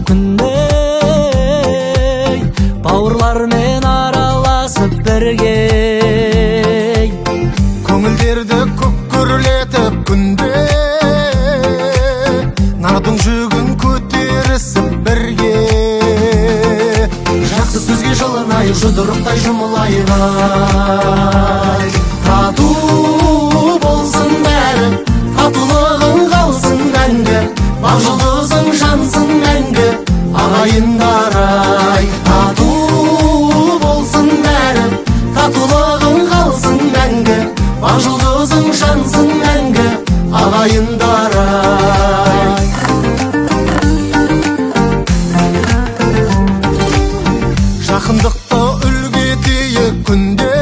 күндей, бауырлармен араласып бірге. Көңілдерді көккөрлетіп күнде, нардың жүгін көтерісіп бірге. Жақсы сөзге жылынайық, жұдырықтай жұмылайық. Тату болсын бәрі, татулығың қалсын мәңгі, бақ жұлдызың жансын мәңгі, ағайындар ай. Тату болсын бәрі, татулығың қалсын мәңгі, бақ жұлдызың жансын мәңгі, ағайындар ай. Жақындықты үлгі етейік күнде,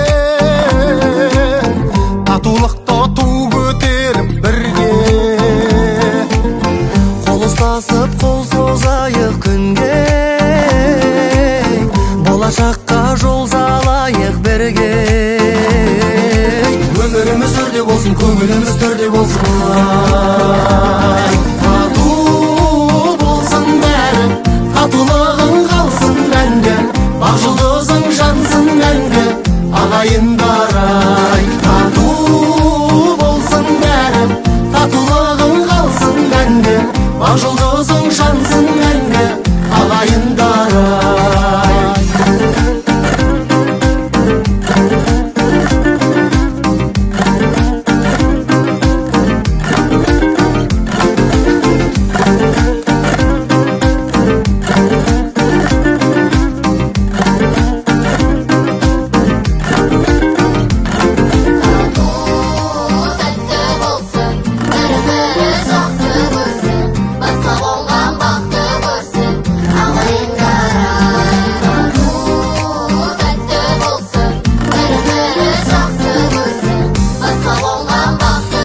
татулықты ту көтеріп бірге. Қол ұстасып қол созайық күнге, болашаққа жол салайық бірге. Өміріміз өрде болсын, көңіліміз төрде болсын.